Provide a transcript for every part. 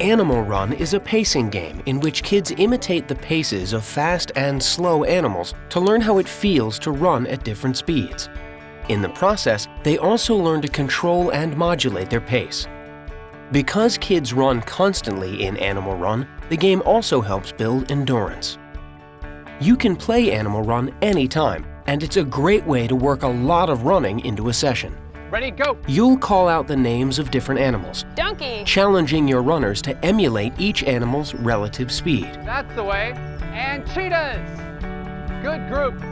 Animal Run is a pacing game in which kids imitate the paces of fast and slow animals to learn how it feels to run at different speeds. In the process, they also learn to control and modulate their pace. Because kids run constantly in Animal Run, the game also helps build endurance. You can play Animal Run anytime, and it's a great way to work a lot of running into a session. Ready, go! You'll call out the names of different animals, Donkey. challenging your runners to emulate each animal's relative speed. That's the way. And cheetahs! Good group.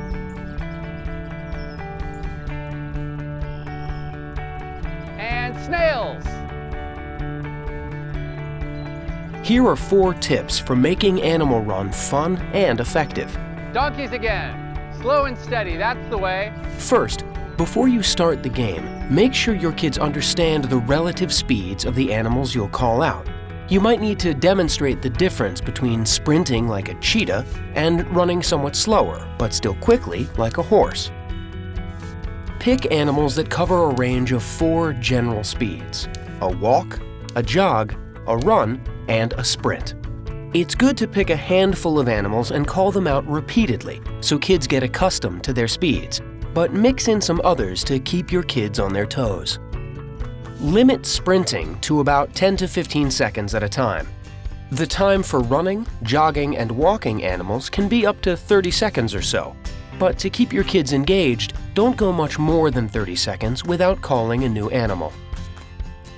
And snails. Here are 4 tips for making Animal Run fun and effective. Donkeys again. Slow and steady, that's the way. First, before you start the game, make sure your kids understand the relative speeds of the animals you'll call out. You might need to demonstrate the difference between sprinting like a cheetah and running somewhat slower, but still quickly like a horse. Pick animals that cover a range of 4 general speeds: a walk, a jog, a run, and a sprint. It's good to pick a handful of animals and call them out repeatedly so kids get accustomed to their speeds, but mix in some others to keep your kids on their toes. Limit sprinting to about 10 to 15 seconds at a time. The time for running, jogging, and walking animals can be up to 30 seconds or so, but to keep your kids engaged, don't go much more than 30 seconds without calling a new animal.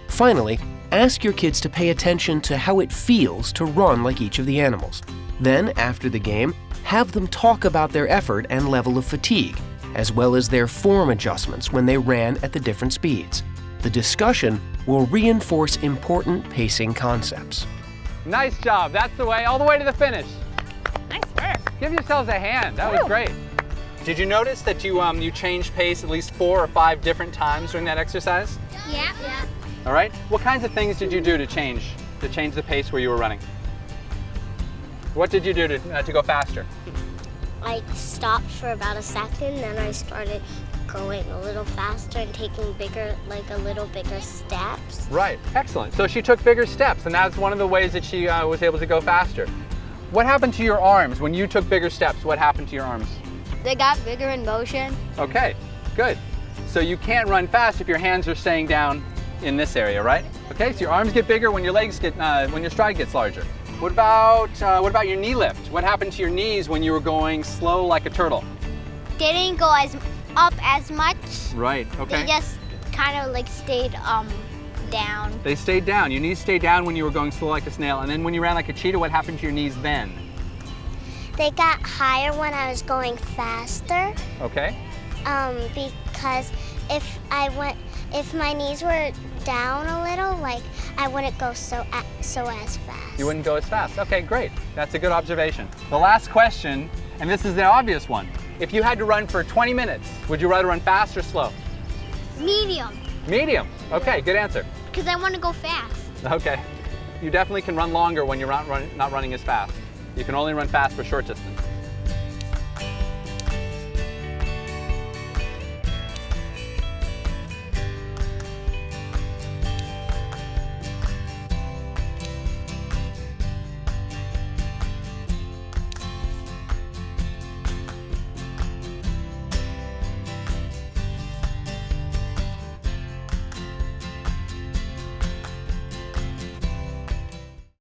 Finally, ask your kids to pay attention to how it feels to run like each of the animals. Then, after the game, have them talk about their effort and level of fatigue, as well as their form adjustments when they ran at the different speeds. The discussion will reinforce important pacing concepts. Nice job, that's the way, all the way to the finish. Nice work. Give yourselves a hand, that was Woo. great. Did you notice that you changed pace at least 4 or 5 different times during that exercise? Yeah. All right, what kinds of things did you do to change the pace where you were running? What did you do to go faster? I stopped for about a second, then I started going a little faster and taking a little bigger steps. Right, excellent. So she took bigger steps, and that's one of the ways that she was able to go faster. What happened to your arms when you took bigger steps? What happened to your arms? They got bigger in motion. Okay, good. So you can't run fast if your hands are staying down in this area, right? Okay, so your arms get bigger when your legs get, when your stride gets larger. What about your knee lift? What happened to your knees when you were going slow like a turtle? They didn't go up as much. Right, okay. They just kind of stayed down. They stayed down. Your knees stayed down when you were going slow like a snail. And then when you ran like a cheetah, what happened to your knees then? They got higher when I was going faster. Okay. Because if my knees were down a little, I wouldn't go so as fast. You wouldn't go as fast. Okay, great. That's a good observation. The last question, and this is the obvious one. If you had to run for 20 minutes, would you rather run fast or slow? Medium, Medium. Okay, good answer. because I want to go fast. Okay. You definitely can run longer when you're not running as fast. You can only run fast for short distance.